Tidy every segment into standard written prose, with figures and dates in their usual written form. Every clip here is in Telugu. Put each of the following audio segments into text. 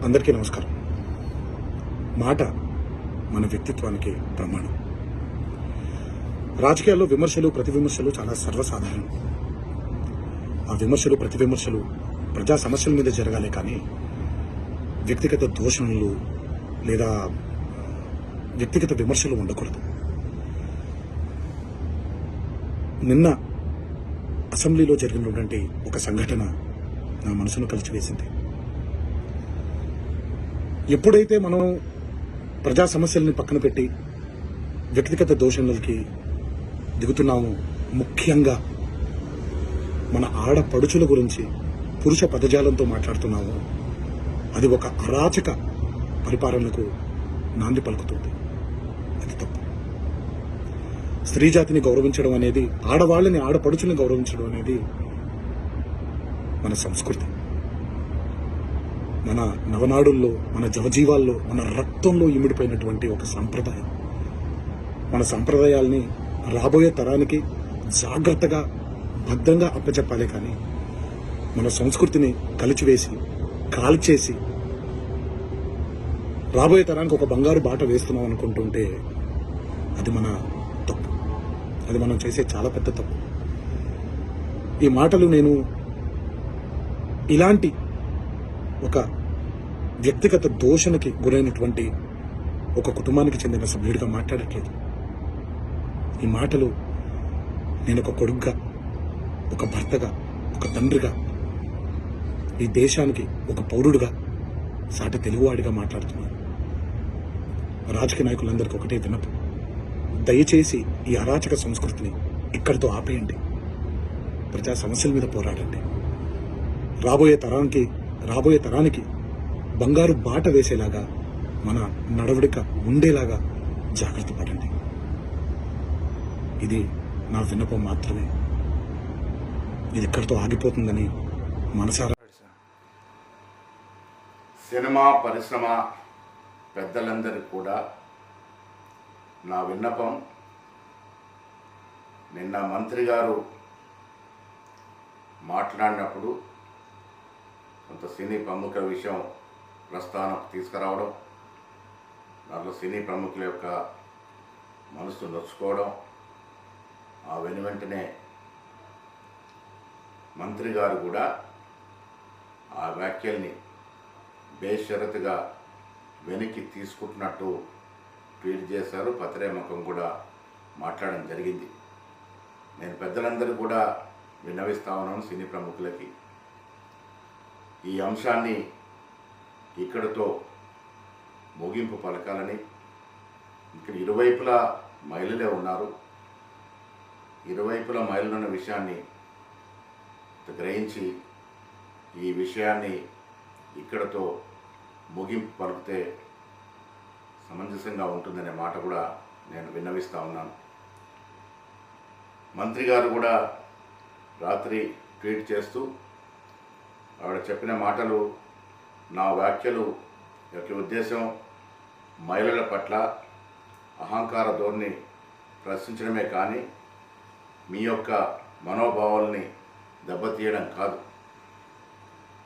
అందరికీ నమస్కారం. మాట మన వ్యక్తిత్వానికి ప్రమాణం. రాజకీయాల్లో విమర్శలు ప్రతి విమర్శలు చాలా సర్వసాధారణం. ఆ విమర్శలు ప్రతి విమర్శలు ప్రజా సమస్యల మీద జరగాలి, కానీ వ్యక్తిగత దూషణలు లేదా వ్యక్తిగత విమర్శలు ఉండకూడదు. నిన్న అసెంబ్లీలో జరిగినటువంటి ఒక సంఘటన నా మనసును కలిచివేసింది. ఎప్పుడైతే మనం ప్రజా సమస్యల్ని పక్కన పెట్టి వ్యక్తిగత దూషణలకి దిగుతున్నామో, ముఖ్యంగా మన ఆడపడుచుల గురించి పురుష పదజాలంతో మాట్లాడుతున్నామో, అది ఒక అరాచక పరిపాలనకు నాంది పలుకుతుంది. అది తప్పు. స్త్రీ జాతిని గౌరవించడం అనేది, ఆడవాళ్ళని ఆడపడుచుని గౌరవించడం అనేది మన సంస్కృతి. మన నవనాడుల్లో, మన జవజీవాల్లో, మన రక్తంలో ఇమిడిపోయినటువంటి ఒక సంప్రదాయం. మన సంప్రదాయాల్ని రాబోయే తరానికి జాగ్రత్తగా భద్రంగా అప్పచెప్పాలి, కానీ మన సంస్కృతిని కలిచివేసి కాల్చేసి రాబోయే తరానికి ఒక బంగారు బాట వేస్తున్నాం అనుకుంటుంటే అది మన తప్పు. అది మనం చేసే చాలా పెద్ద తప్పు. ఈ మాటలు నేను ఇలాంటి ఒక వ్యక్తిగత దోషణకి గురైనటువంటి ఒక కుటుంబానికి చెందిన సభ్యుడిగా మాట్లాడట్లేదు. ఈ మాటలు నేను ఒక కొడుకుగా, ఒక భర్తగా, ఒక తండ్రిగా, ఈ దేశానికి ఒక పౌరుడిగా, సాటి తెలుగువాడిగా మాట్లాడుతున్నాను. రాజకీయ నాయకులందరికీ ఒకటే విన్నపం: దయచేసి ఈ అరాచక సంస్కృతిని ఇక్కడితో ఆపేయండి. ప్రజా సమస్యల మీద పోరాడండి. రాబోయే తరానికి బంగారు బాట వేసేలాగా మన నడవడిక ఉండేలాగా జాగ్రత్త పడండి. ఇది నా విన్నపం మాత్రమే. ఇది ఇక్కడితో ఆగిపోతుందని మనసారా. సినిమా పరిశ్రమ పెద్దలందరికీ కూడా నా విన్నపం, నిన్న మంత్రి గారు మాట్లాడినప్పుడు కొంత సినీ ప్రముఖుల విషయం ప్రస్థానం తీసుకురావడం, దాంట్లో సినీ ప్రముఖుల యొక్క మనసు నొచ్చుకోవడం, ఆ వెంటనే మంత్రి గారు కూడా ఆ వ్యాఖ్యల్ని బేషరతుగా వెనక్కి తీసుకుంటున్నట్టు ట్వీట్ చేశారు. పత్రిముఖం కూడా మాట్లాడడం జరిగింది. నేను పెద్దలందరూ కూడా విన్నవిస్తా ఉన్నాను సినీ ప్రముఖులకి, ఈ అంశాన్ని ఇక్కడితో ముగింపు పలకాలని. ఇక్కడ ఇరువైపులా మహిళలే ఉన్నారు. ఇరువైపులా మహిళలు ఉన్న విషయాన్ని గ్రహించి ఈ విషయాన్ని ఇక్కడతో ముగింపు పలికితే సమంజసంగా ఉంటుందనే మాట కూడా నేను విన్నవిస్తూ ఉన్నాను. మంత్రి గారు కూడా రాత్రి ట్వీట్ చేస్తూ ఆవిడ చెప్పిన మాటలు, నా వ్యాఖ్యలు యొక్క ఉద్దేశం మహిళల పట్ల అహంకార ధోరణి ప్రశ్నించడమే కానీ మీ యొక్క మనోభావాల్ని దెబ్బతీయడం కాదు.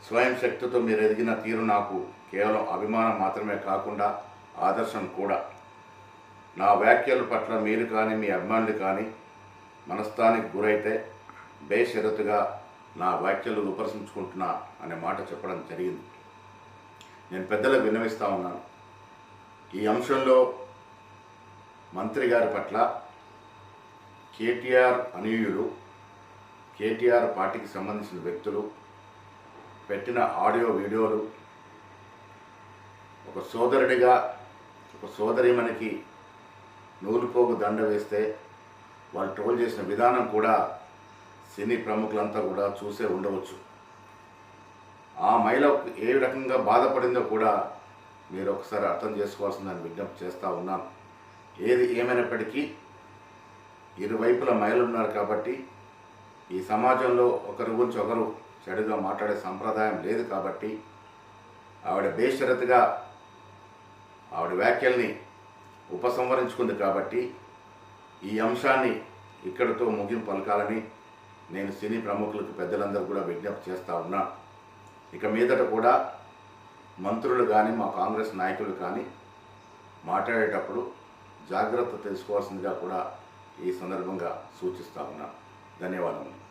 స్వయం శక్తితో మీరు ఎదిగిన తీరు నాకు కేవలం అభిమానం మాత్రమే కాకుండా ఆదర్శం కూడా. నా వ్యాఖ్యల పట్ల మీరు కానీ మీ అభిమానులు కానీ మనస్తానికి గురైతే బేషరతుగా నా వ్యాఖ్యలు ఉపసంచుకుంటున్నా అనే మాట చెప్పడం జరిగింది. నేను పెద్దలకు విన్నవిస్తూ ఉన్నాను. ఈ అంశంలో మంత్రి గారి పట్ల కేటీఆర్ అనుయూయులు, కేటీఆర్ పార్టీకి సంబంధించిన వ్యక్తులు పెట్టిన ఆడియో వీడియోలు, ఒక సోదరుడిగా ఒక సోదరిమణికి నూలుపోగు దండ వేస్తే వాళ్ళు ట్రోల్ చేసిన విధానం కూడా సినీ ప్రముఖులంతా కూడా చూసే ఉండవచ్చు. ఆ మహిళ ఏ రకంగా బాధపడిందో కూడా మీరు ఒకసారి అర్థం చేసుకోవాల్సిందని విజ్ఞప్తి చేస్తూ ఉన్నాను. ఏది ఏమైనప్పటికీ ఇరువైపుల మహిళలు ఉన్నారు కాబట్టి ఈ సమాజంలో ఒకరి గురించి ఒకరు చెడుగా మాట్లాడే సంప్రదాయం లేదు కాబట్టి ఆవిడ బేషరతుగా ఆవిడ వ్యాఖ్యల్ని ఉపసంహరించుకుంది కాబట్టి ఈ అంశాన్ని ఇక్కడితో ముగింపు పలకాలని నేను సినీ ప్రముఖులకు పెద్దలందరూ కూడా విజ్ఞప్తి చేస్తూ ఉన్నా. ఇక మీదట కూడా మంత్రులు కానీ మా కాంగ్రెస్ నాయకులు కానీ మాట్లాడేటప్పుడు జాగ్రత్త తెలుసుకోవాల్సిందిగా కూడా ఈ సందర్భంగా సూచిస్తా ఉన్నాను. ధన్యవాదములు.